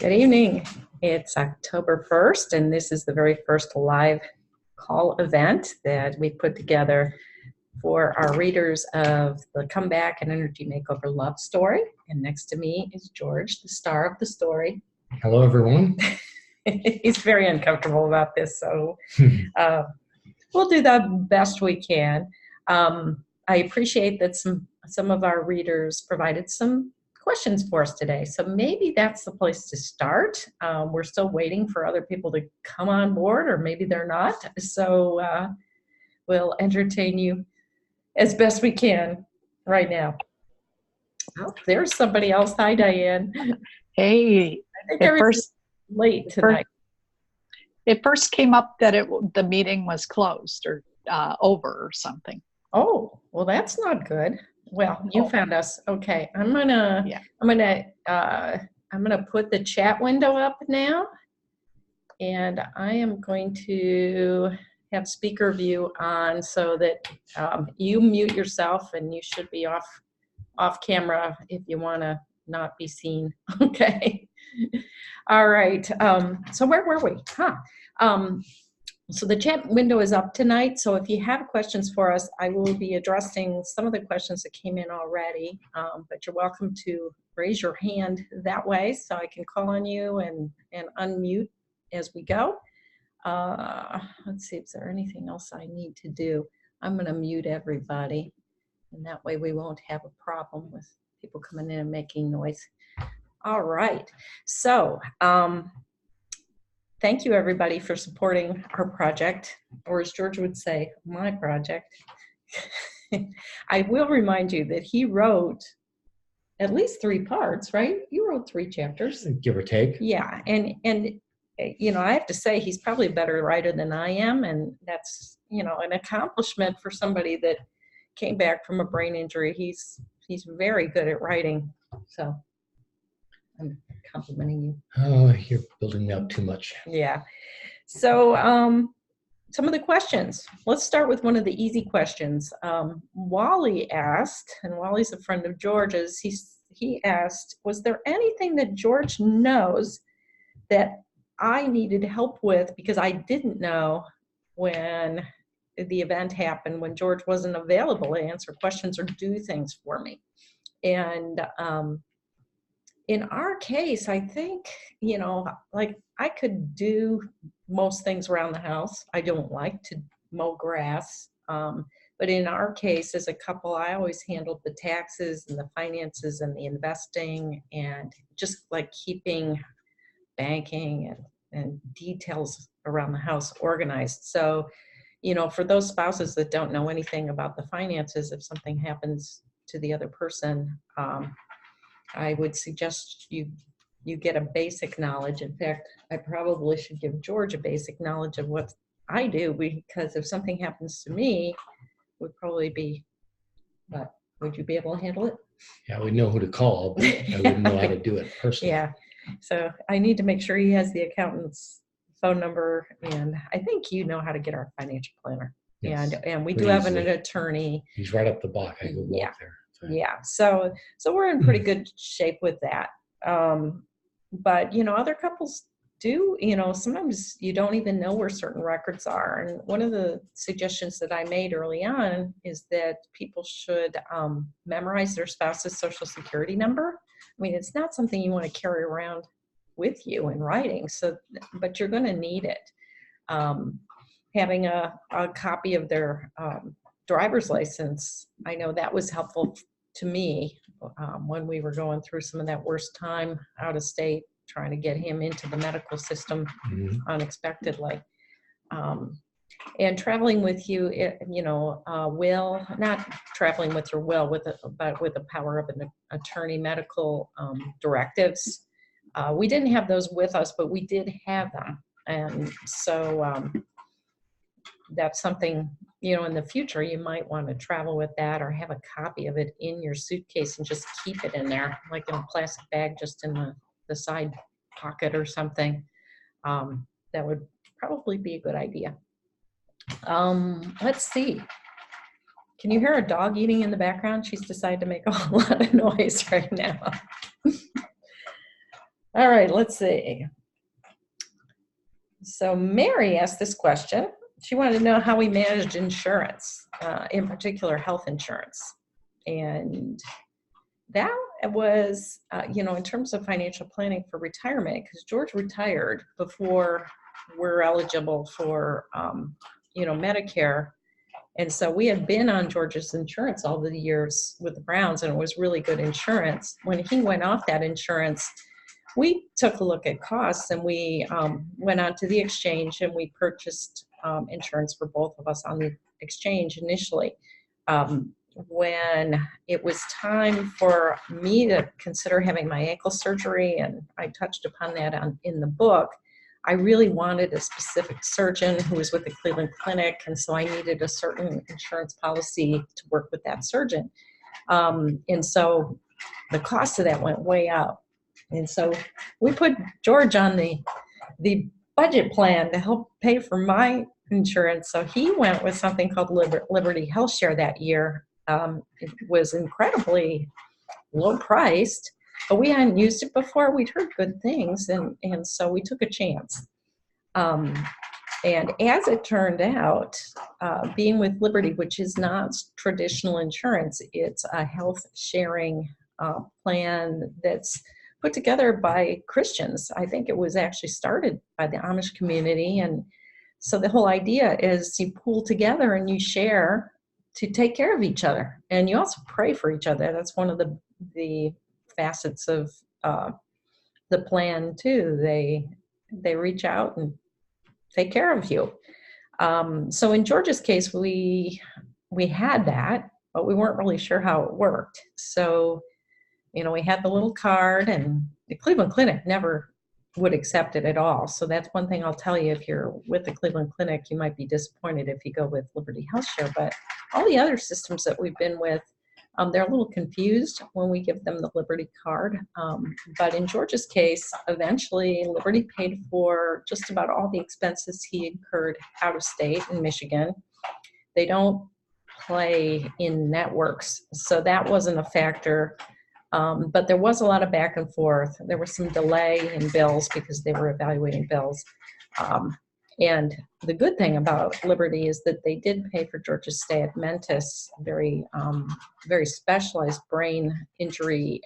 Good evening. It's October 1st, and this is the very first live call event that we put together for our readers of the Comeback and Energy Makeover Love Story. And next to me is George, the star of the story. Hello, everyone. He's very uncomfortable about this, so we'll do the best we can. I appreciate that some of our readers provided some questions for us today, so maybe that's the place to start. We're still waiting for other people to come on board, or maybe they're not, so we'll entertain you as best we can right now. Oh, there's somebody else. Hi, Diane. Hey, I think everybody's late tonight. It first came up that the meeting was closed or over or something. Oh, well, that's not good. Well, you found us. Okay, I'm gonna put the chat window up now, and I am going to have speaker view on so that you mute yourself, and you should be off camera if you want to not be seen. Okay. All right. So where were we? So the chat window is up tonight, so if you have questions for us, I will be addressing some of the questions that came in already, but you're welcome to raise your hand that way so I can call on you and unmute as we go. Let's see, is there anything else I need to do? I'm going to mute everybody, and that way we won't have a problem with people coming in and making noise. All right, so thank you, everybody, for supporting our project, or as George would say, my project. I will remind you that he wrote at least 3 parts, right? You wrote 3 chapters. Give or take. Yeah, and you know, I have to say he's probably a better writer than I am, and that's, you know, an accomplishment for somebody that came back from a brain injury. He's very good at writing, so I'm complimenting you. Oh, you're building me up too much. Yeah. So some of the questions. Let's start with one of the easy questions. Wally asked, and Wally's a friend of George's, he asked, was there anything that George knows that I needed help with because I didn't know when the event happened, when George wasn't available to answer questions or do things for me? And in our case, I think, you know, like I could do most things around the house. I don't like to mow grass. But in our case, as a couple, I always handled the taxes and the finances and the investing and just like keeping banking and details around the house organized. So, you know, for those spouses that don't know anything about the finances, if something happens to the other person, I would suggest you get a basic knowledge. In fact, I probably should give George a basic knowledge of what I do, because if something happens to me, would probably be, but would you be able to handle it? Yeah, I would know who to call, but I wouldn't know how to do it personally. Yeah, so I need to make sure he has the accountant's phone number, and I think you know how to get our financial planner. Yes, and we do have an attorney. He's right up the block. I go walk there. Yeah, so we're in pretty good shape with that. But, you know, other couples do, you know, sometimes you don't even know where certain records are. And one of the suggestions that I made early on is that people should memorize their spouse's social security number. I mean, it's not something you want to carry around with you in writing, but you're going to need it. Having a copy of their driver's license, I know that was helpful to me when we were going through some of that worst time out of state, trying to get him into the medical system unexpectedly. And traveling with you, you know, will, not traveling with your will, but with the power of an attorney, medical directives. We didn't have those with us, but we did have them. And so that's something, you know, in the future, you might want to travel with that or have a copy of it in your suitcase and just keep it in there, like in a plastic bag, just in the side pocket or something. That would probably be a good idea. Let's see. Can you hear a dog eating in the background? She's decided to make a whole lot of noise right now. All right, let's see. So Mary asked this question. She wanted to know how we managed insurance, in particular health insurance. And that was, in terms of financial planning for retirement, because George retired before we're eligible for, Medicare. And so we had been on George's insurance all the years with the Browns, and it was really good insurance. When he went off that insurance, we took a look at costs, and we went on to the exchange, and we purchased insurance for both of us on the exchange initially. When it was time for me to consider having my ankle surgery, and I touched upon that in the book, I really wanted a specific surgeon who was with the Cleveland Clinic, and so I needed a certain insurance policy to work with that surgeon. And so the cost of that went way up. And so we put George on the budget plan to help pay for my insurance. So he went with something called Liberty Health Share that year. It was incredibly low priced, but we hadn't used it before. We'd heard good things, and so we took a chance. And as it turned out, being with Liberty, which is not traditional insurance, it's a health sharing plan that's put together by Christians. I think it was actually started by the Amish community. And so the whole idea is you pool together and you share to take care of each other. And you also pray for each other. That's one of the facets of the plan too. They reach out and take care of you. So in George's case, we had that, but we weren't really sure how it worked. So, we had the little card, and the Cleveland Clinic never would accept it at all. So that's one thing I'll tell you. If you're with the Cleveland Clinic, you might be disappointed if you go with Liberty Health Share. But all the other systems that we've been with, they're a little confused when we give them the Liberty card. But in George's case, eventually Liberty paid for just about all the expenses he incurred out of state in Michigan. They don't play in networks, so that wasn't a factor. But there was a lot of back and forth. There was some delay in bills because they were evaluating bills. And the good thing about Liberty is that they did pay for George's stay at Mentis, very specialized brain injury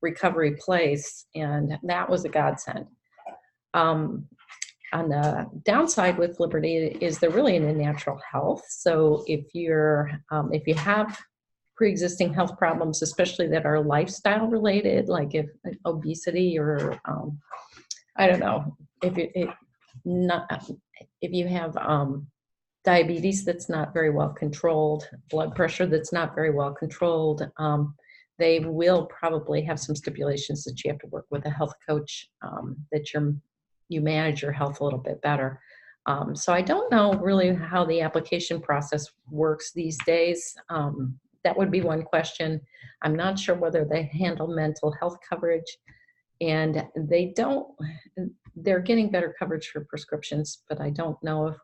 recovery place, and that was a godsend. On the downside with Liberty is they're really into natural health. So if you have pre-existing health problems, especially that are lifestyle related, like if obesity or I don't know, if you have diabetes that's not very well controlled, blood pressure that's not very well controlled, they will probably have some stipulations that you have to work with a health coach, that you manage your health a little bit better. So I don't know really how the application process works these days. That would be one question. I'm not sure whether they handle mental health coverage, and they're getting better coverage for prescriptions, but I don't know if,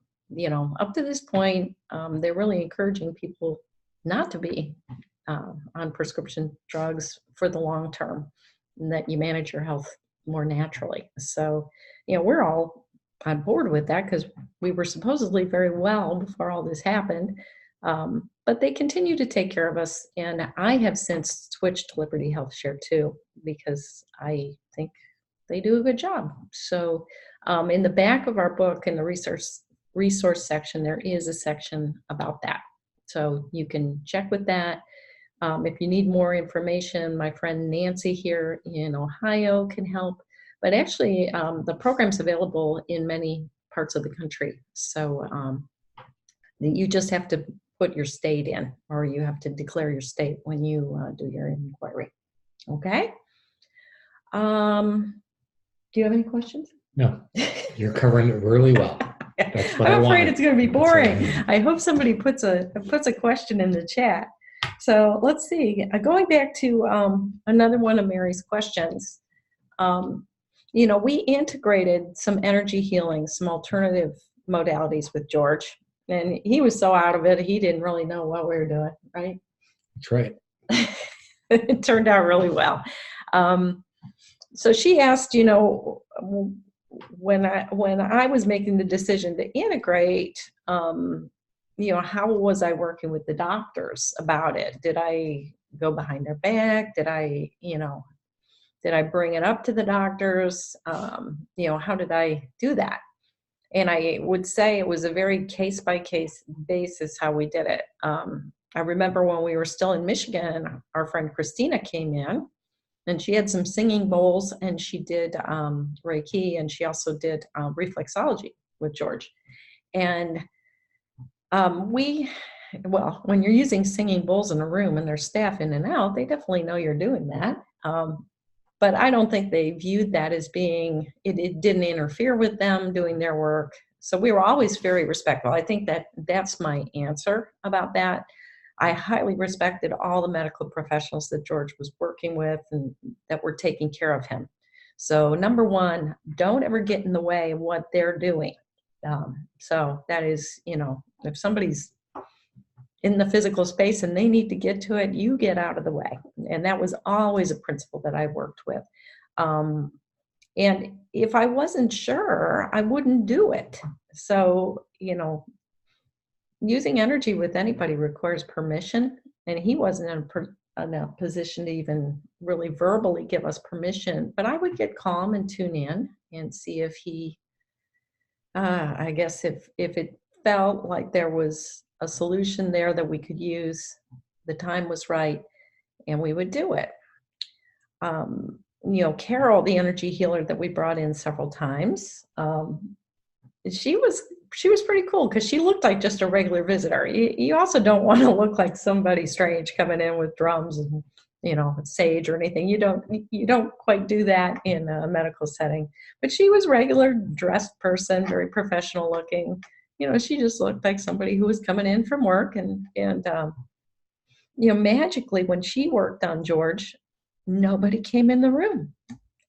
up to this point, they're really encouraging people not to be on prescription drugs for the long term, and that you manage your health more naturally. So, we're all on board with that because we were supposedly very well before all this happened. But they continue to take care of us, and I have since switched to Liberty Health Share too, because I think they do a good job. So in the back of our book, in the resource section, there is a section about that. So you can check with that. If you need more information, my friend Nancy here in Ohio can help. But actually, the program's available in many parts of the country. So you just have to put your state in, or you have to declare your state when you do your inquiry. Okay. Do you have any questions? No, you're covering it really well. That's what I'm afraid it's going to be boring. I hope somebody puts a question in the chat. So let's see. Going back to another one of Mary's questions. We integrated some energy healing, some alternative modalities with George. And he was so out of it, he didn't really know what we were doing, right? That's right. It turned out really well. So she asked, you know, when I was making the decision to integrate, you know, how was I working with the doctors about it? Did I go behind their back? Did I, you know, did I bring it up to the doctors? You know, how did I do that? And I would say it was a very case by case basis how we did it. I remember when we were still in Michigan, our friend Christina came in and she had some singing bowls and she did Reiki, and she also did reflexology with George. And well, when you're using singing bowls in a room and there's staff in and out, they definitely know you're doing that. But I don't think they viewed that as being, it didn't interfere with them doing their work. So we were always very respectful. I think that's my answer about that. I highly respected all the medical professionals that George was working with and that were taking care of him. So number one, don't ever get in the way of what they're doing. So that is, you know, if somebody's in the physical space and they need to get to it, you get out of the way. And that was always a principle that I worked with. And if I wasn't sure, I wouldn't do it. So, you know, using energy with anybody requires permission, and he wasn't in a position to even really verbally give us permission, but I would get calm and tune in and see if he, I guess if it felt like there was a solution there that we could use, the time was right, and we would do it. You know, Carol, the energy healer that we brought in several times, she was pretty cool because she looked like just a regular visitor. You also don't want to look like somebody strange coming in with drums and, you know, sage or anything. You don't quite do that in a medical setting. But she was regular dressed person, very professional looking. You know, she just looked like somebody who was coming in from work, and you know, magically when she worked on George, nobody came in the room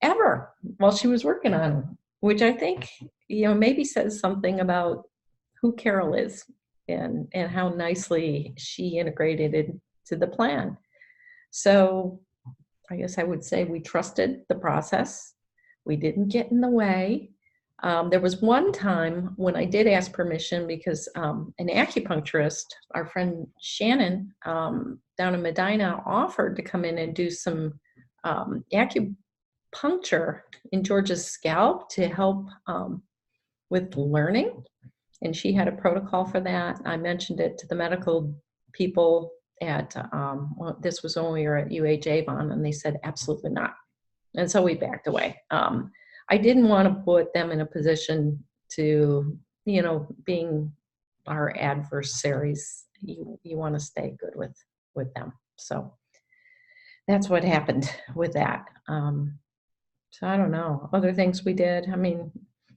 ever while she was working on him, which I think, you know, maybe says something about who Carol is and how nicely she integrated it to the plan. So I guess I would say we trusted the process. We didn't get in the way. There was one time when I did ask permission because an acupuncturist, our friend Shannon down in Medina, offered to come in and do some acupuncture in George's scalp to help with learning. And she had a protocol for that. I mentioned it to the medical people at, well, this was when we were at UH Avon, and they said, absolutely not. And so we backed away. I didn't want to put them in a position to, you know, being our adversaries. You want to stay good with them. So that's what happened with that. So I don't know, other things we did. I mean,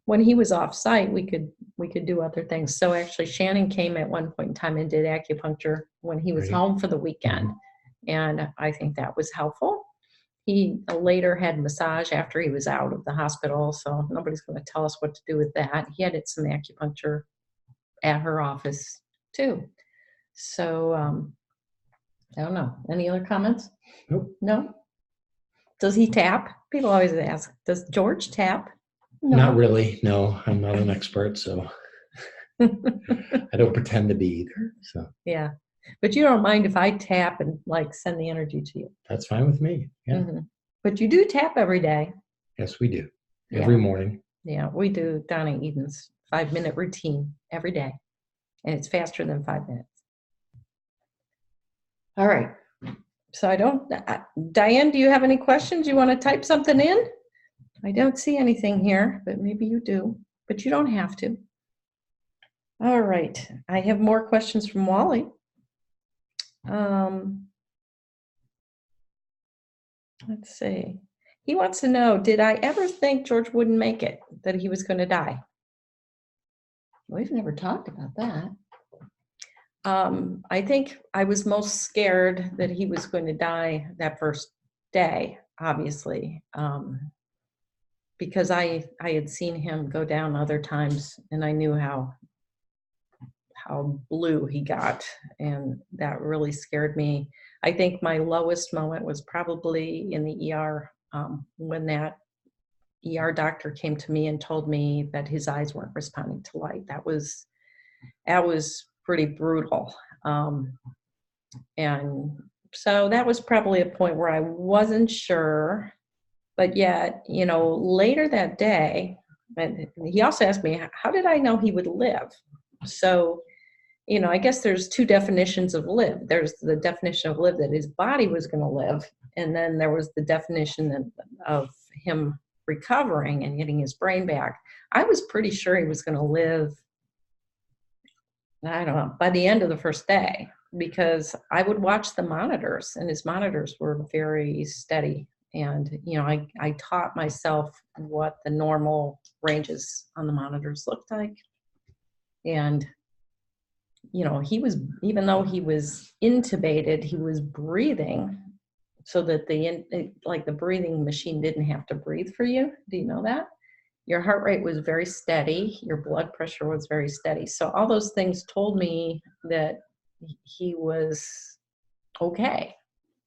when he was off site, we could do other things. So actually Shannon came at one point in time and did acupuncture when he was home for the weekend. And I think that was helpful. He later had massage after he was out of the hospital, so nobody's going to tell us what to do with that. He had some acupuncture at her office too. So I don't know. Any other comments? Nope. No? Does he tap? People always ask, does George tap? No. Not really. No, I'm not an expert, so I don't pretend to be either. So Yeah. But you don't mind if I tap and like send the energy to you? that's fine with me. Yeah. Mm-hmm. But you do tap every day. Yes, we do. Every morning. Yeah, we do down at Eden's 5-minute routine every day. And it's faster than 5 minutes. All right. So Diane, do you have any questions? You want to type something in? I don't see anything here, but maybe you do. But you don't have to. All right. I have more questions from Wally. Let's see. He wants to know, did I ever think George wouldn't make it, that he was going to die? We've never talked about that. I think I was most scared that he was going to die that first day, obviously, because I had seen him go down other times, and I knew how blue he got, and that really scared me. I think my lowest moment was probably in the ER when that ER doctor came to me and told me that his eyes weren't responding to light. That was pretty brutal. And so that was probably a point where I wasn't sure, but yet, later that day, and he also asked me, how did I know he would live? So, I guess there's two definitions of live. There's the definition of live that his body was going to live. And then there was the definition of him recovering and getting his brain back. I was pretty sure he was going to live, I don't know, by the end of the first day, because I would watch the monitors, and his monitors were very steady. And, I taught myself what the normal ranges on the monitors looked like. And, he was, even though he was intubated, he was breathing so that the breathing machine didn't have to breathe for you. Do you know that? Your heart rate was very steady. Your blood pressure was very steady. So all those things told me that he was okay.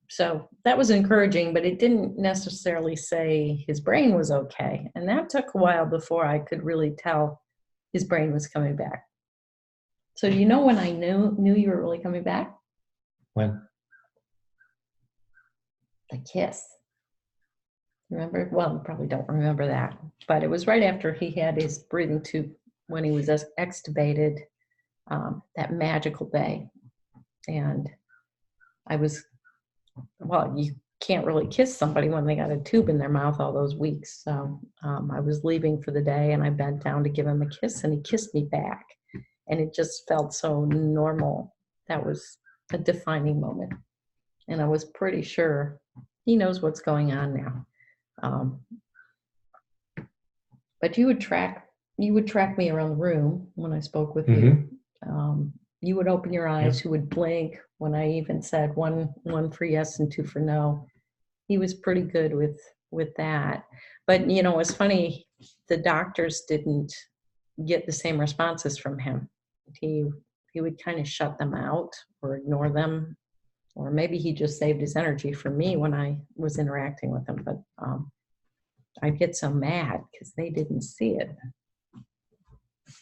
So that was encouraging, but it didn't necessarily say his brain was okay. And that took a while before I could really tell his brain was coming back. So do you know when I knew you were really coming back? When? The kiss. Remember? Well, you probably don't remember that, but it was right after he had his breathing tube when he was extubated, that magical day. And you can't really kiss somebody when they got a tube in their mouth all those weeks. So I was leaving for the day, and I bent down to give him a kiss, and he kissed me back. And it just felt so normal. That was a defining moment. And I was pretty sure he knows what's going on now. But you would track me around the room when I spoke with you. You would open your eyes, you would blink when I even said one for yes and two for no. He was pretty good with that. But, it's funny, the doctors didn't get the same responses from him. He would kind of shut them out or ignore them, or maybe he just saved his energy for me when I was interacting with him. But I'd get so mad because they didn't see it.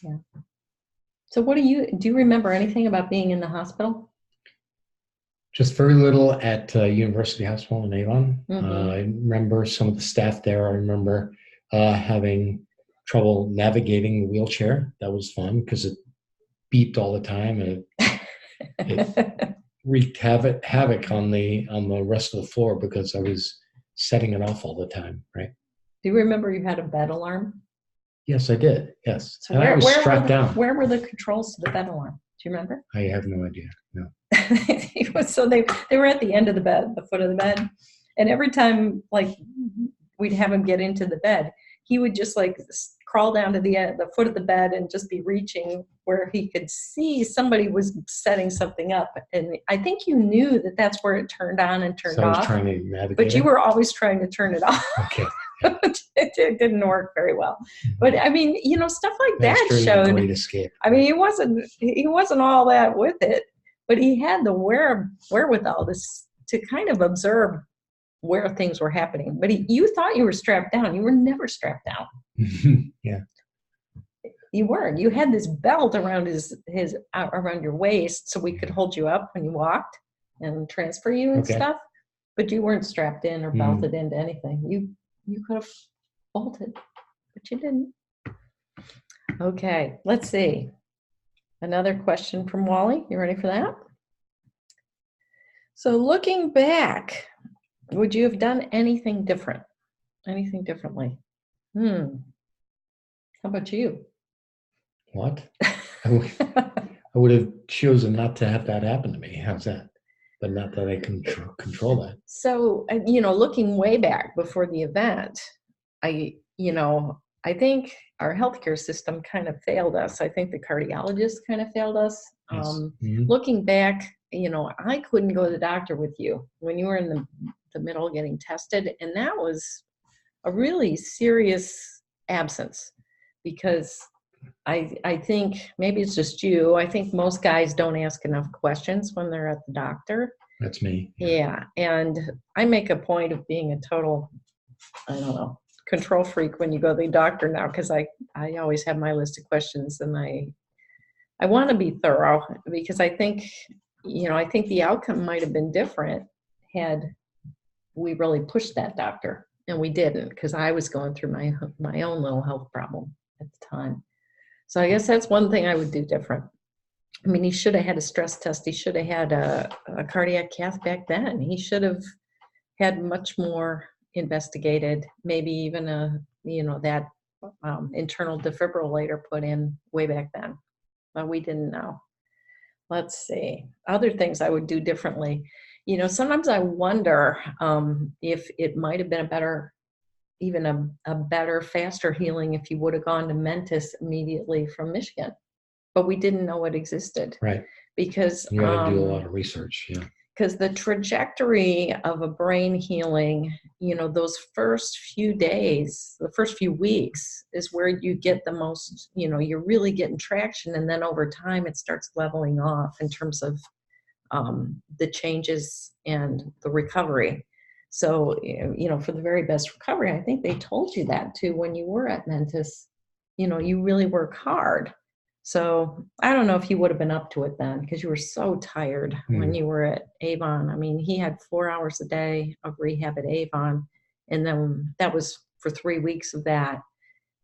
Yeah. So do you remember anything about being in the hospital? Just very little at University Hospital in Avon. Mm-hmm. I remember some of the staff there. I remember having trouble navigating the wheelchair. That was fun because it beeped all the time, and it wreaked havoc on the rest of the floor because I was setting it off all the time, right? Do you remember you had a bed alarm? Yes, I did. Yes. So and I was strapped down. Where were the controls to the bed alarm? Do you remember? I have no idea. No. So they were at the end of the bed, the foot of the bed. And every time we'd have him get into the bed, he would just crawl down to the foot of the bed and just be reaching where he could see somebody was setting something up. And I think you knew that that's where it turned on and turned off. I was trying to navigate but you were always trying to turn it off. Okay. It didn't work very well. But I mean, stuff like that showed. Great escape. I mean, he wasn't all that with it, but he had the wherewithal to kind of observe where things were happening. But you thought you were strapped down. You were never strapped down. Yeah. You weren't. You had this belt around around your waist so we could hold you up when you walked and transfer you and stuff. But you weren't strapped in or belted into anything. You could have bolted, but you didn't. Okay, let's see. Another question from Wally. You ready for that? So looking back, would you have done anything different? Anything differently? How about you? What? I would have chosen not to have that happen to me. How's that? But not that I can control that. So, looking way back before the event, I think our healthcare system kind of failed us. I think the cardiologist kind of failed us. Yes. Looking back, I couldn't go to the doctor with you when you were in the middle getting tested. And that was a really serious absence because I think maybe it's just you. I think most guys don't ask enough questions when they're at the doctor. That's me. Yeah. And I make a point of being a total I don't know, control freak when you go to the doctor now, because I always have my list of questions, and I want to be thorough, because I think, I think the outcome might have been different had we really pushed that doctor, and we didn't, because I was going through my own little health problem at the time. So I guess that's one thing I would do different. I mean, he should have had a stress test. He should have had a cardiac cath back then. He should have had much more investigated, maybe even that internal defibrillator put in way back then, but we didn't know. Let's see, other things I would do differently. Sometimes I wonder if it might have been a better, faster healing if you would have gone to Mentis immediately from Michigan, but we didn't know it existed. Right. Because you got to do a lot of research. Yeah. Because the trajectory of a brain healing, those first few days, the first few weeks is where you get the most, you're really getting traction. And then over time, it starts leveling off in terms of the changes and the recovery. So, for the very best recovery, I think they told you that too when you were at Mentis, you really work hard. So I don't know if you would have been up to it then, because you were so tired when you were at Avon. I mean, he had 4 hours a day of rehab at Avon, and then that was for 3 weeks of that.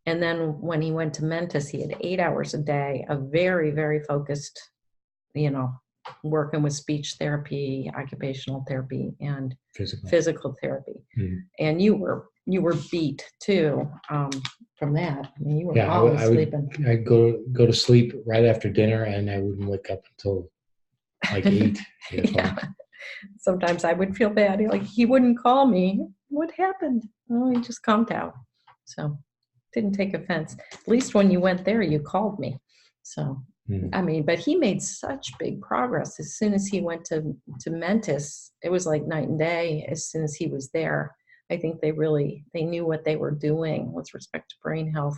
And then when he went to Mentis, he had 8 hours a day of very, very focused, working with speech therapy, occupational therapy, and physical therapy. And you were beat too from that. I mean, you were always sleeping. I'd go to sleep right after dinner, and I wouldn't wake up until like 8 o'clock. Sometimes I would feel bad. He wouldn't call me. What happened? Oh, he just calmed out. So didn't take offense. At least when you went there, you called me. So I mean, but he made such big progress. As soon as he went to Mentis, it was like night and day. As soon as he was there, I think they knew what they were doing with respect to brain health.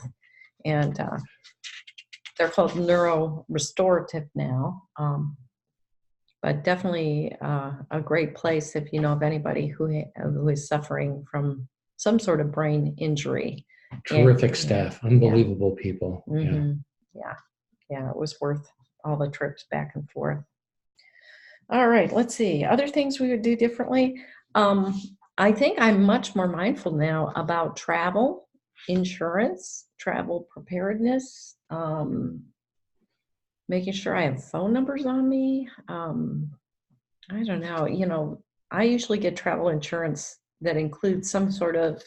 And they're called neuro-restorative now. But definitely a great place if you know of anybody who is suffering from some sort of brain injury. Terrific staff, unbelievable people. Yeah, it was worth all the trips back and forth. All right, let's see. Other things we would do differently. I think I'm much more mindful now about travel, insurance, travel preparedness, making sure I have phone numbers on me. I don't know. I usually get travel insurance that includes some sort of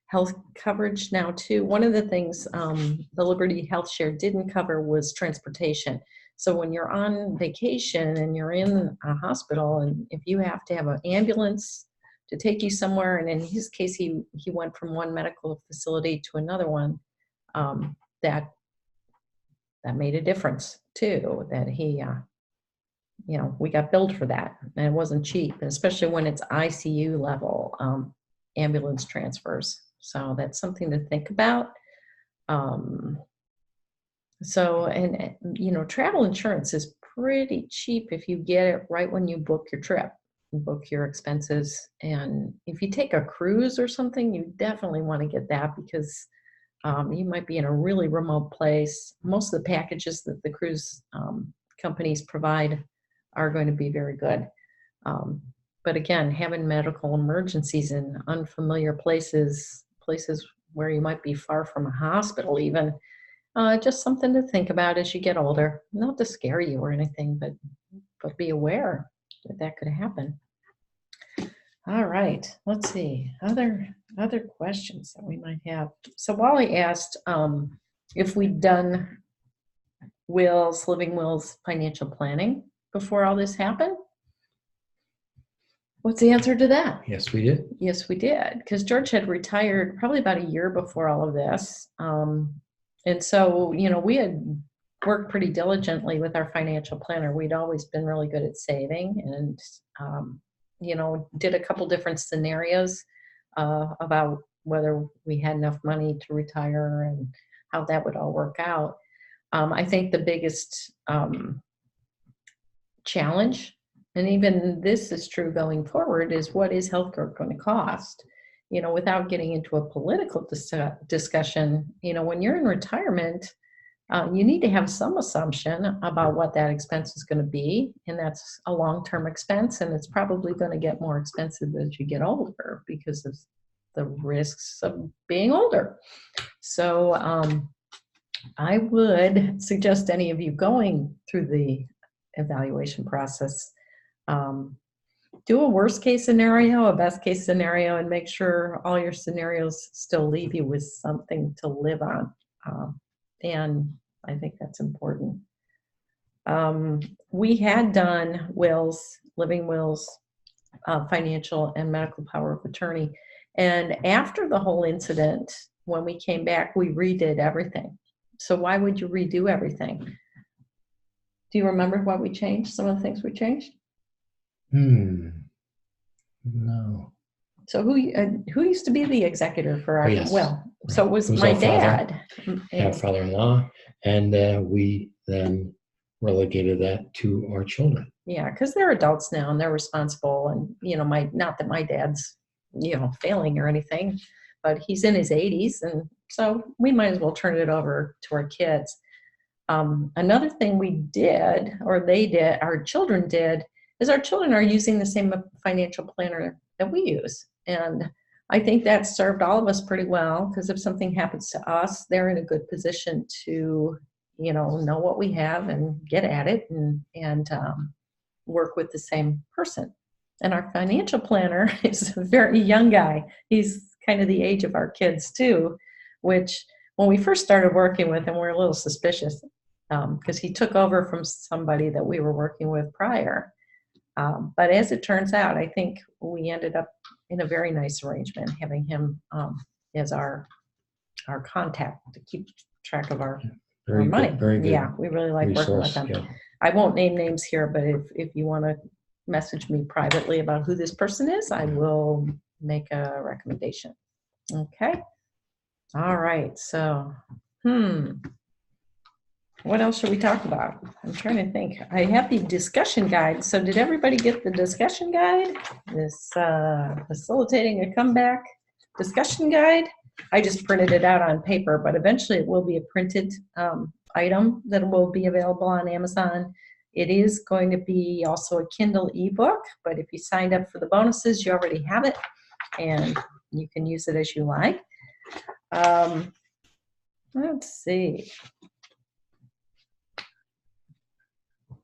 health coverage now too. One of the things the Liberty Health Share didn't cover was transportation. So when you're on vacation and you're in a hospital, and if you have to have an ambulance to take you somewhere, and in his case, he went from one medical facility to another one, that made a difference too, that he, we got billed for that, and it wasn't cheap, and especially when it's ICU level ambulance transfers. So that's something to think about. Travel insurance is pretty cheap if you get it right when you book your trip, you book your expenses. And if you take a cruise or something, you definitely want to get that, because you might be in a really remote place. Most of the packages that the cruise companies provide are going to be very good. But again, having medical emergencies in unfamiliar places where you might be far from a hospital even, just something to think about as you get older. Not to scare you or anything, but be aware that could happen. All right, let's see. Other questions that we might have. So Wally asked if we'd done living wills, financial planning before all this happened. What's the answer to that? Yes, we did. Yes, we did. Because George had retired probably about a year before all of this. And so, we had worked pretty diligently with our financial planner. We'd always been really good at saving, and, did a couple different scenarios about whether we had enough money to retire and how that would all work out. I think the biggest challenge, and even this is true going forward, is what is healthcare going to cost? without getting into a political discussion, when you're in retirement, you need to have some assumption about what that expense is going to be. And that's a long-term expense. And it's probably going to get more expensive as you get older because of the risks of being older. So I would suggest any of you going through the evaluation process, do a worst case scenario, a best case scenario, and make sure all your scenarios still leave you with something to live on. And I think that's important. We had done wills, living wills, financial and medical power of attorney. And after the whole incident, when we came back, we redid everything. So why would you redo everything? Do you remember what we changed? Some of the things we changed? No. So who used to be the executor for our will? So it was our my dad. Father-in-law, and we then relegated that to our children. Yeah, because they're adults now and they're responsible. And not that my dad's failing or anything, but he's in his 80s, and so we might as well turn it over to our kids. Another thing we did, or they did, our children did, is our children are using the same financial planner that we use. And I think that served all of us pretty well, because if something happens to us, they're in a good position to, know what we have and get at it and work with the same person. And our financial planner is a very young guy. He's kind of the age of our kids too, which when we first started working with him, we're a little suspicious because he took over from somebody that we were working with prior. But as it turns out, I think we ended up in a very nice arrangement, having him as our contact to keep track of our money. Very good. Yeah, we really like working with them. Yeah. I won't name names here, but if you want to message me privately about who this person is, I will make a recommendation. Okay. All right. So, what else should we talk about? I'm trying to think. I have the discussion guide. So did everybody get the discussion guide? This facilitating a comeback discussion guide. I just printed it out on paper, but eventually it will be a printed item that will be available on Amazon. It is going to be also a Kindle ebook, but if you signed up for the bonuses, you already have it, and you can use it as you like. Let's see.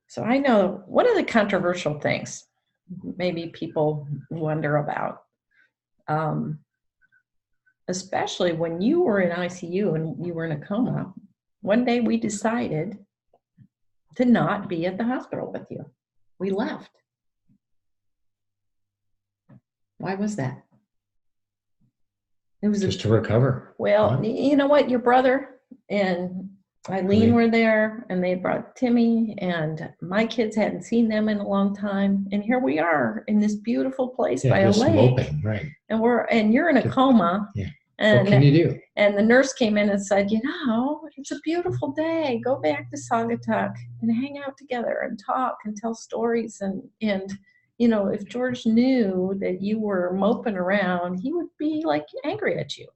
So I know one of the controversial things maybe people wonder about, especially when you were in ICU and you were in a coma, one day we decided to not be at the hospital with you. We left. Why was that? It was just to recover. Well, you know what? Your brother and Eileen were there, and they brought Timmy, and my kids hadn't seen them in a long time. And here we are in this beautiful place by a lake. Moping, right. And you're in a coma. Yeah. And, what can you do? And the nurse came in and said, it's a beautiful day. Go back to Saugatuck and hang out together and talk and tell stories. And if George knew that you were moping around, he would be like angry at you.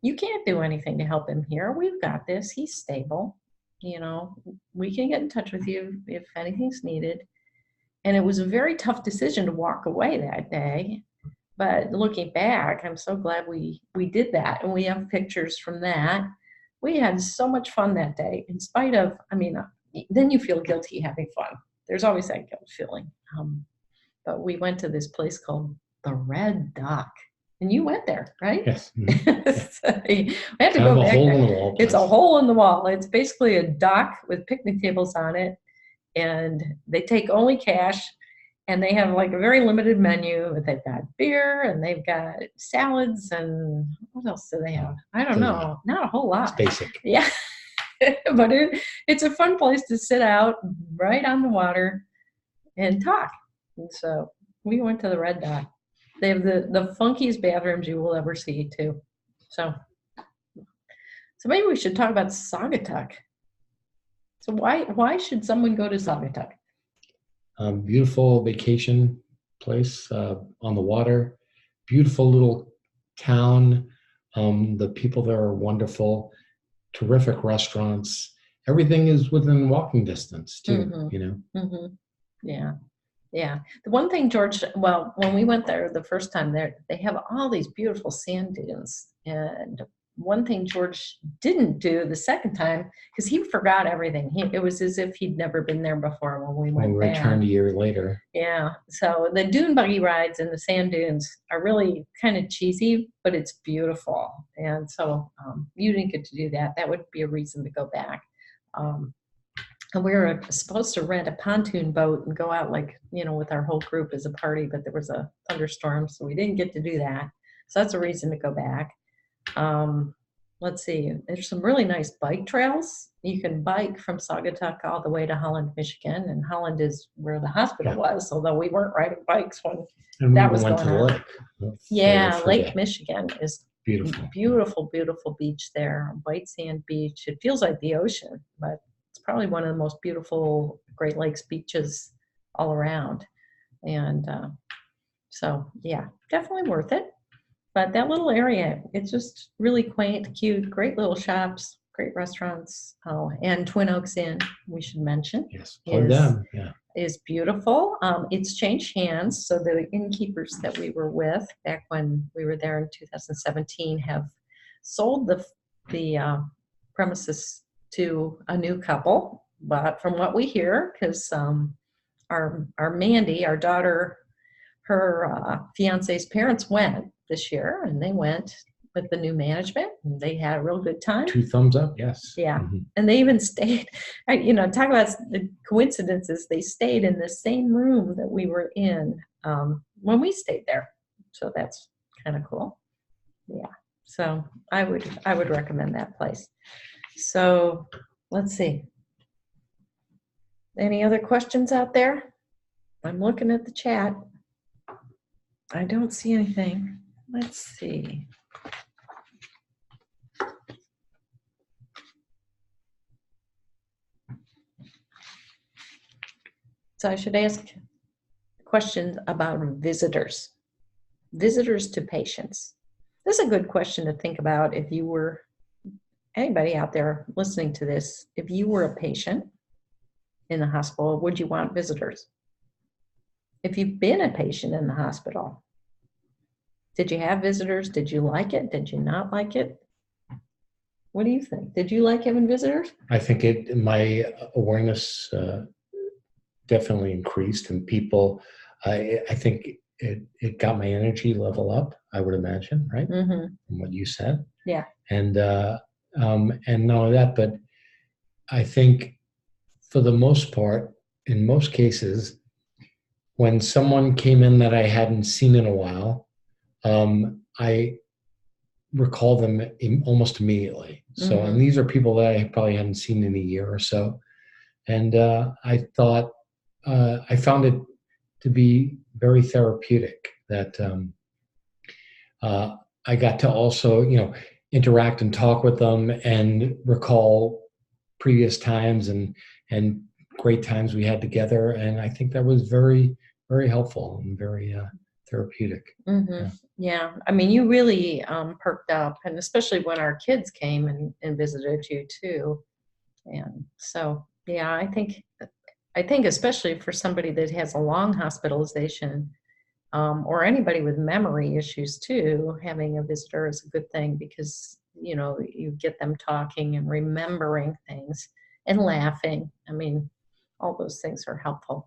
You can't do anything to help him here. We've got this. He's stable. We can get in touch with you if anything's needed. And it was a very tough decision to walk away that day. But looking back, I'm so glad we did that. And we have pictures from that. We had so much fun that day, in spite of, then you feel guilty having fun. There's always that guilt feeling. But we went to this place called the Red Duck. And you went there, right? Yes. So we had to go back there. It's a hole in the wall. It's basically a dock with picnic tables on it. And they take only cash. And they have like a very limited menu. They've got beer and they've got salads and what else do they have? I don't know. Not a whole lot. It's basic. Yeah. But it's a fun place to sit out right on the water and talk. And so we went to the Red Dot. They have the funkiest bathrooms you will ever see too. So maybe we should talk about Saugatuck. So why should someone go to Saugatuck? Beautiful vacation place on the water. Beautiful little town. The people there are wonderful, terrific restaurants. Everything is within walking distance too, Yeah. Yeah. The one thing, George, well, when we went there the first time there, they have all these beautiful sand dunes. And one thing George didn't do the second time, because he forgot everything. It was as if he'd never been there before when we When went we back. returned a year later. Yeah. So the dune buggy rides in the sand dunes are really kind of cheesy, but it's beautiful. And so you didn't get to do that. That would be a reason to go back. And we were supposed to rent a pontoon boat and go out with our whole group as a party, but there was a thunderstorm, so we didn't get to do that. So that's a reason to go back. Let's see, there's some really nice bike trails. You can bike from Saugatuck all the way to Holland, Michigan, and Holland is where the hospital was, although we weren't riding bikes when that was going on. Yeah, Lake Michigan is beautiful, beautiful beach there, white sand beach. It feels like the ocean, but it's probably one of the most beautiful Great Lakes beaches all around. And so, yeah, definitely worth it. But that little area, it's just really quaint, cute, great little shops, great restaurants. Oh, and Twin Oaks Inn, we should mention. Yes, plug them, yeah. Is beautiful. It's changed hands. So the innkeepers that we were with back when we were there in 2017 have sold the premises to a new couple. But from what we hear, because our Mandy, our daughter, her fiance's parents went this year, and they went with the new management, and they had a real good time. 2 thumbs up, yes. Yeah, and they even stayed. Talk about the coincidences. They stayed in the same room that we were in when we stayed there. So that's kind of cool. Yeah. So I would recommend that place. So let's see. Any other questions out there? I'm looking at the chat. I don't see anything. Let's see. So I should ask questions about visitors to patients. This is a good question to think about if you were, anybody out there listening to this, if you were a patient in the hospital, would you want visitors? If you've been a patient in the hospital, did you have visitors? Did you like it? Did you not like it? What do you think? Did you like having visitors? I think my awareness definitely increased, and people, I think it got my energy level up, I would imagine, right? From what you said. Yeah. And not only that, but I think for the most part, in most cases, when someone came in that I hadn't seen in a while, I recall them almost immediately. So, and these are people that I probably hadn't seen in a year or so. And I thought, I found it to be very therapeutic that I got to also, interact and talk with them and recall previous times and great times we had together. And I think that was very, very helpful and very therapeutic. Yeah. I mean, you really perked up, and especially when our kids came and visited you too. And so, yeah, I think especially for somebody that has a long hospitalization, or anybody with memory issues too, having a visitor is a good thing, because you get them talking and remembering things and laughing. I mean, all those things are helpful.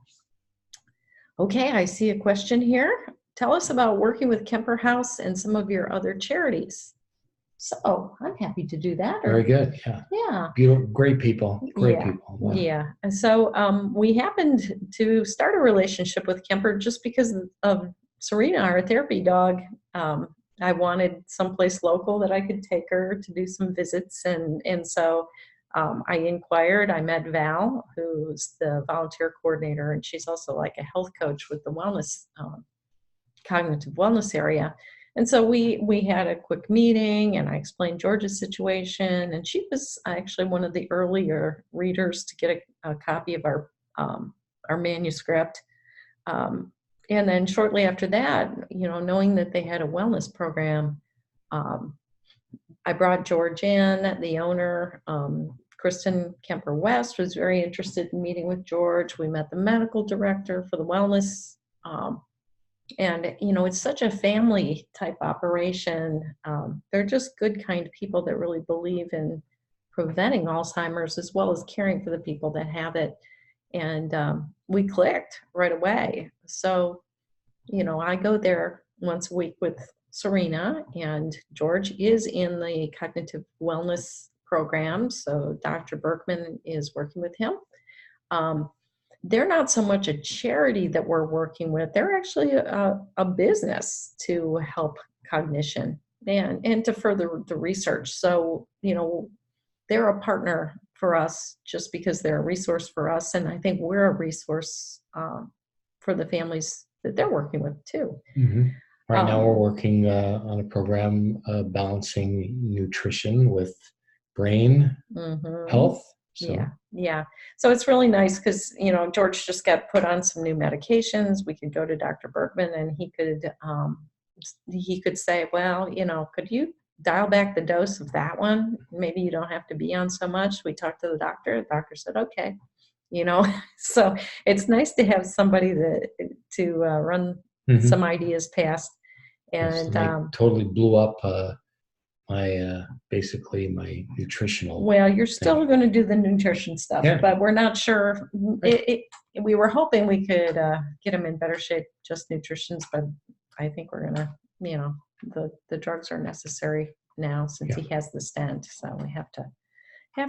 Okay, I see a question here. Tell us about working with Kemper House and some of your other charities. So I'm happy to do that. Very good. Yeah. Yeah. Beautiful, great people. Great people. Wow. Yeah. And so we happened to start a relationship with Kemper just because of Serena, our therapy dog. I wanted someplace local that I could take her to do some visits. And so I inquired. I met Val, who's the volunteer coordinator, and she's also like a health coach with the wellness, cognitive wellness area. And so we had a quick meeting, and I explained George's situation, and she was actually one of the earlier readers to get a copy of our manuscript. And then shortly after that, knowing that they had a wellness program, I brought George in, the owner. Kristen Kemper West was very interested in meeting with George. We met the medical director for the wellness. And, it's such a family type operation. They're just good, kind people that really believe in preventing Alzheimer's as well as caring for the people that have it. And we clicked right away. So, I go there once a week with Serena, and George is in the cognitive wellness program. So Dr. Berkman is working with him. They're not so much a charity that we're working with. They're actually a business to help cognition and to further the research. So, they're a partner for us just because they're a resource for us. And I think we're a resource for the families that they're working with too. Mm-hmm. Right now we're working on a program balancing nutrition with brain health. So. Yeah. So it's really nice because, George just got put on some new medications. We could go to Dr. Berkman and he could say, well, could you dial back the dose of that one? Maybe you don't have to be on so much. We talked to the doctor. The doctor said, okay. So it's nice to have somebody to run some ideas past. And totally blew up basically my nutritional. Well, you're still going to do the nutrition stuff, but we're not sure. We were hoping we could get him in better shape, just nutrition, but I think we're going to, the drugs are necessary now since he has the stent. So we have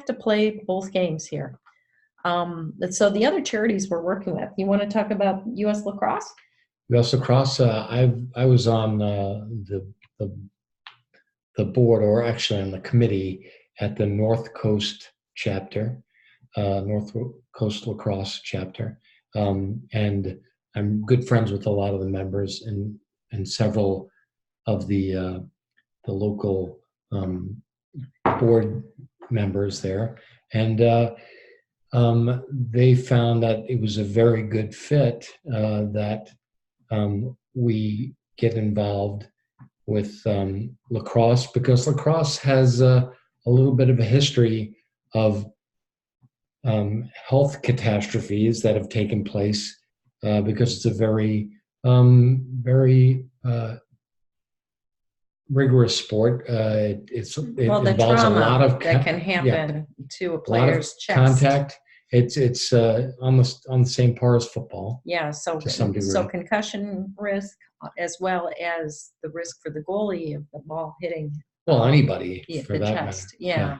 to play both games here. So the other charities we're working with, you want to talk about U.S. Lacrosse? U.S. Lacrosse, I was on the board, or actually on the committee at the North Coast chapter, North Coast Lacrosse chapter, and I'm good friends with a lot of the members and several of the local board members there, and they found that it was a very good fit that we get involved with lacrosse, because lacrosse has a little bit of a history of health catastrophes that have taken place because it's a very rigorous sport. It involves a lot of that can happen to a player's chest. Contact. It's on the same par as football. Yeah, so to some degree. So concussion risk as well as the risk for the goalie of the ball hitting. Well, anybody for the that chest. matter.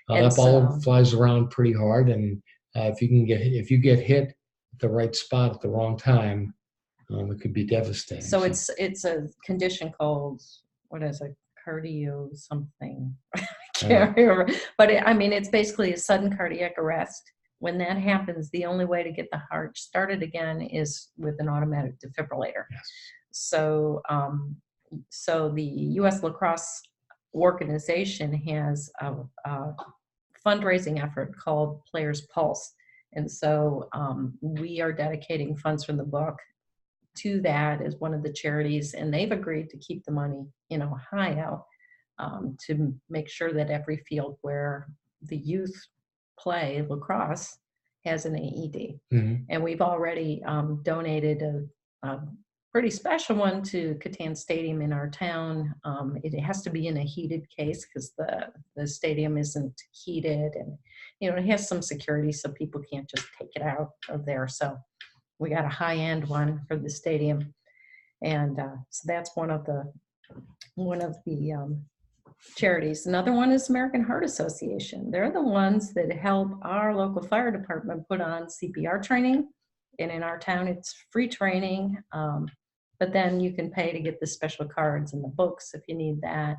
That ball flies around pretty hard, and if you get hit at the right spot at the wrong time, it could be devastating. So it's a condition called, what is it, cardio something? I can't remember. But it's basically a sudden cardiac arrest. When that happens, the only way to get the heart started again is with an automatic defibrillator. Yes. So, so the U.S. Lacrosse organization has a fundraising effort called Players Pulse. And so we are dedicating funds from the book to that as one of the charities, and they've agreed to keep the money in Ohio to make sure that every field where the youth play lacrosse has an AED. Mm-hmm. And we've already donated a pretty special one to Catan Stadium in our town. It has to be in a heated case because the stadium isn't heated, and it has some security so people can't just take it out of there. So we got a high-end one for the stadium, and so that's one of the charities. Another one is American Heart Association. They're the ones that help our local fire department put on CPR training, and in our town it's free training, but then you can pay to get the special cards and the books if you need that.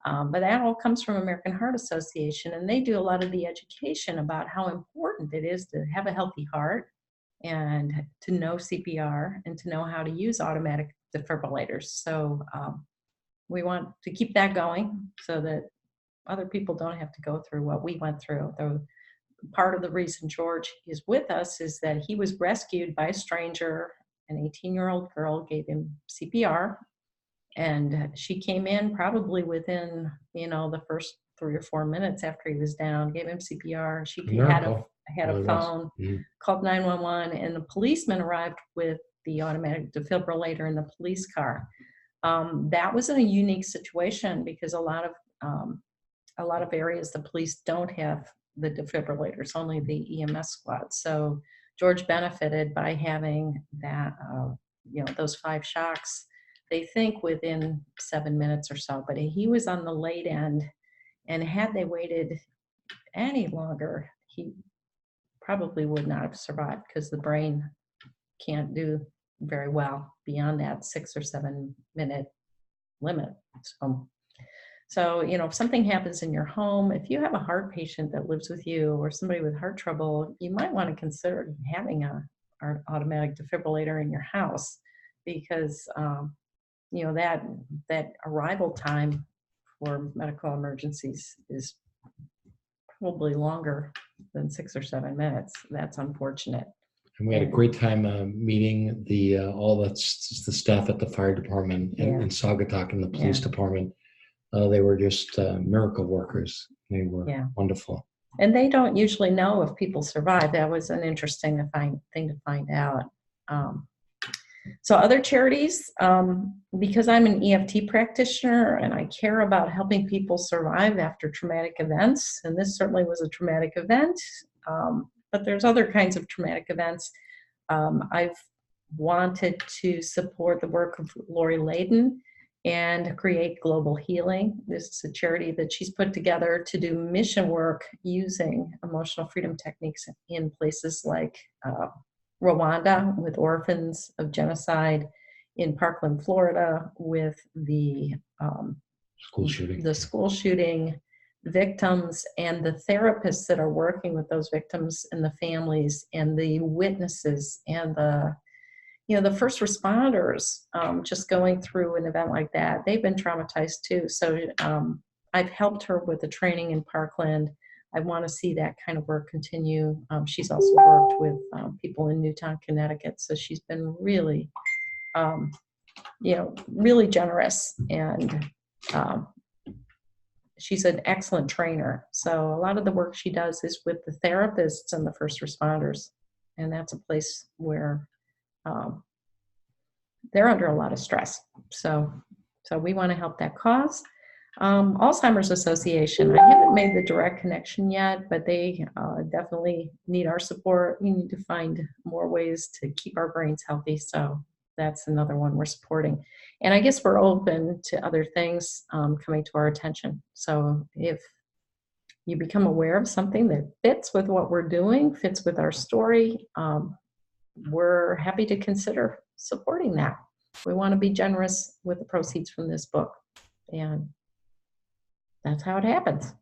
But that all comes from American Heart Association, and they do a lot of the education about how important it is to have a healthy heart and to know CPR and to know how to use automatic defibrillators. So we want to keep that going so that other people don't have to go through what we went through. Part of the reason George is with us is that he was rescued by a stranger. An 18-year-old girl gave him CPR, And she came in probably within, the first 3 or 4 minutes after he was down, gave him CPR. She Miracle. had a Really phone, was. called 911, and the policeman arrived with the automatic defibrillator in the police car. That was a unique situation because a lot of areas the police don't have the defibrillators, only the EMS squad. So George benefited by having that, those 5 shocks. They think within 7 minutes or so, but he was on the late end, and had they waited any longer, he probably would not have survived because the brain can't do very well beyond that 6 or 7 minute limit. So, if something happens in your home, if you have a heart patient that lives with you or somebody with heart trouble, you might want to consider having an automatic defibrillator in your house because, that arrival time for medical emergencies is probably longer than 6 or 7 minutes. That's unfortunate. And we had a great time meeting all the staff at the fire department and Saugatuck and the police department. They were just miracle workers. They were wonderful. And they don't usually know if people survive. That was an interesting thing to find out. So other charities, because I'm an EFT practitioner and I care about helping people survive after traumatic events, and this certainly was a traumatic event, but there's other kinds of traumatic events. I've wanted to support the work of Lori Layden and create Global Healing. This is a charity that she's put together to do mission work using emotional freedom techniques in places like Rwanda with orphans of genocide, in Parkland, Florida with the school shooting victims, and the therapists that are working with those victims and the families and the witnesses and the first responders, just going through an event like that. They've been traumatized too. So I've helped her with the training in Parkland. I want to see that kind of work continue. She's also worked with people in Newtown, Connecticut. So she's been really, really generous, and she's an excellent trainer. So a lot of the work she does is with the therapists and the first responders. And that's a place where they're under a lot of stress. So we want to help that cause. Alzheimer's Association, I haven't made the direct connection yet, but they definitely need our support. We need to find more ways to keep our brains healthy. So that's another one we're supporting. And I guess we're open to other things coming to our attention. So if you become aware of something that fits with what we're doing, fits with our story, we're happy to consider supporting that. We want to be generous with the proceeds from this book. And that's how it happens.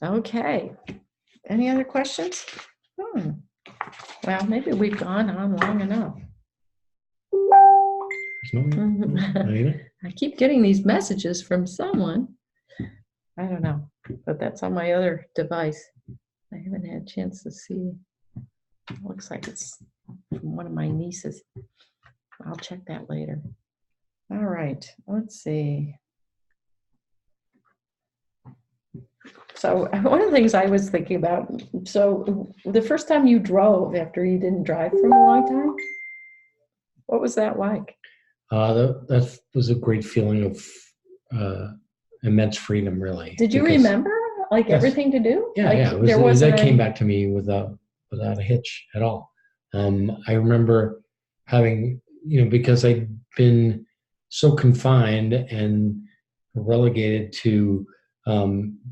Okay. Any other questions? Well, maybe we've gone on long enough. I keep getting these messages from someone. I don't know, but that's on my other device. I haven't had a chance to see. It looks like it's from one of my nieces. I'll check that later. All right, let's see. So one of the things I was thinking about, so the first time you drove after you didn't drive for a long time, what was that like? That was a great feeling of immense freedom, really. Did you remember everything to do? Yeah. That came back to me without a hitch at all. I remember having, because I'd been so confined and relegated to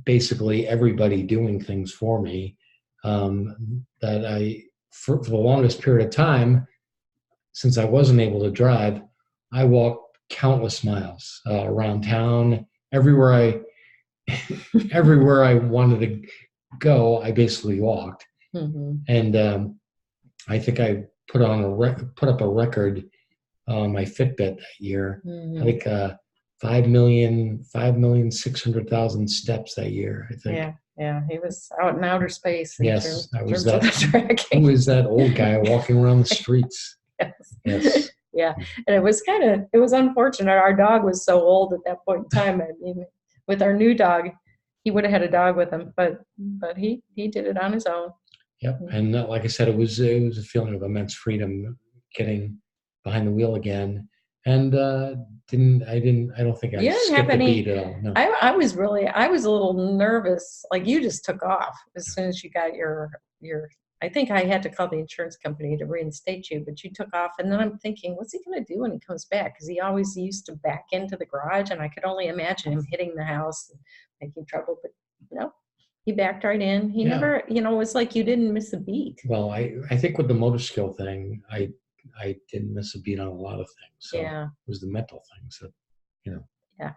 basically everybody doing things for me, that I, for the longest period of time, since I wasn't able to drive, I walked countless miles around town. Everywhere I wanted to go, I basically walked. Mm-hmm. And I think I put up a record on my Fitbit that year. Mm-hmm. I think 5,600,000 steps that year, I think. Yeah, he was out in outer space. Yes, I was that. Who is that old guy walking around the streets? Yes. Yeah. And it was unfortunate. Our dog was so old at that point in time. I mean, with our new dog, he would have had a dog with him, but he did it on his own. Yep. And like I said, it was a feeling of immense freedom getting behind the wheel again. And I don't think I You didn't have skipped a any. beat at all. No. I was a little nervous. Like, you just took off as soon as you got your. I think I had to call the insurance company to reinstate you, but you took off. And then I'm thinking, what's he going to do when he comes back? Because he always used to back into the garage, and I could only imagine him hitting the house and making trouble. But no, he backed right in. He never, it was like you didn't miss a beat. Well, I think with the motor skill thing, I didn't miss a beat on a lot of things. So it was the mental things that, Yeah,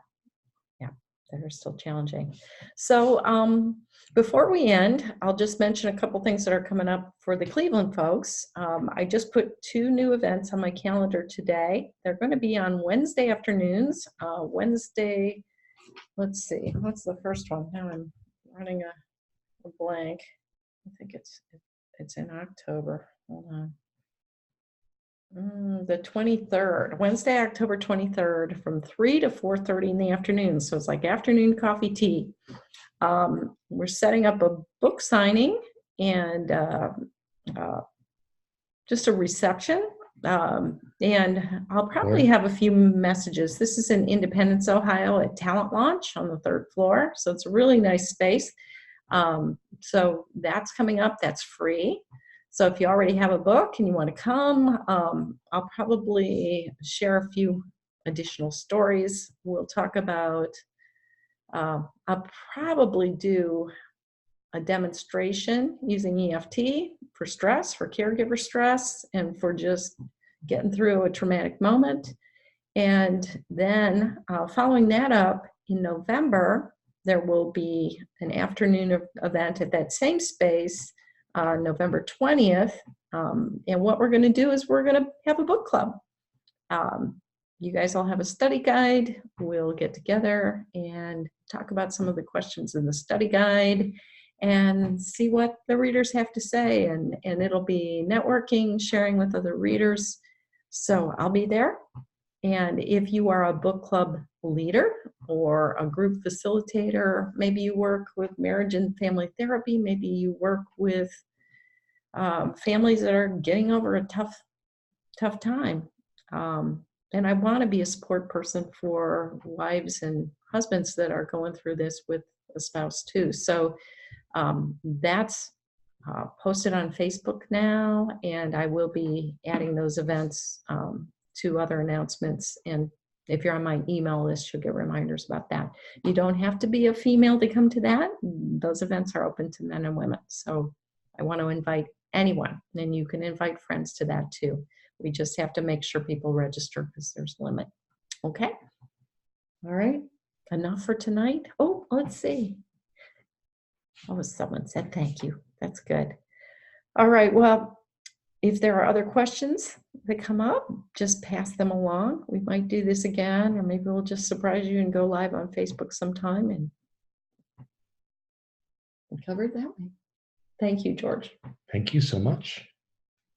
that are still challenging. So before we end, I'll just mention a couple things that are coming up for the Cleveland folks. I just put 2 new events on my calendar today. They're going to be on Wednesday afternoons. Wednesday, let's see, what's the first one? Now I'm running a blank. I think it's in October. Hold on. The 23rd, Wednesday, October 23rd, from 3 to 4:30 in the afternoon. So it's like afternoon coffee tea. We're setting up a book signing and just a reception. And I'll probably have a few messages. This is in Independence, Ohio at Talent Launch on the 3rd floor. So it's a really nice space. So that's coming up. That's free. So if you already have a book and you want to come, I'll probably share a few additional stories. We'll talk about, I'll probably do a demonstration using EFT for stress, for caregiver stress, and for just getting through a traumatic moment. And then following that up in November, there will be an afternoon event at that same space, November 20th. And what we're going to do is we're going to have a book club. You guys all have a study guide. We'll get together and talk about some of the questions in the study guide and see what the readers have to say. And it'll be networking, sharing with other readers. So I'll be there. And if you are a book club leader or a group facilitator, maybe you work with marriage and family therapy, maybe you work with families that are getting over a tough time. And I want to be a support person for wives and husbands that are going through this with a spouse too. So that's posted on Facebook now, and I will be adding those events to other announcements. And if you're on my email list, you'll get reminders about that. You don't have to be a female to come to that. Those events are open to men and women. So I want to invite anyone, and you can invite friends to that too. We just have to make sure people register because there's a limit. Okay. All right. Enough for tonight. Oh, let's see. Oh, someone said thank you. That's good. All right. Well, if there are other questions that come up, just pass them along. We might do this again, or maybe we'll just surprise you and go live on Facebook sometime and cover it that way. Thank you, George. Thank you so much.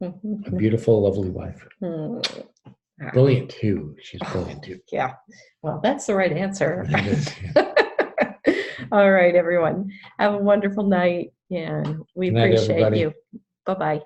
A beautiful, lovely wife. Brilliant too. She's brilliant too. Yeah. Well, that's the right answer. It is, yeah. All right, everyone. Have a wonderful night, and we Good night, appreciate everybody. you. Bye-bye.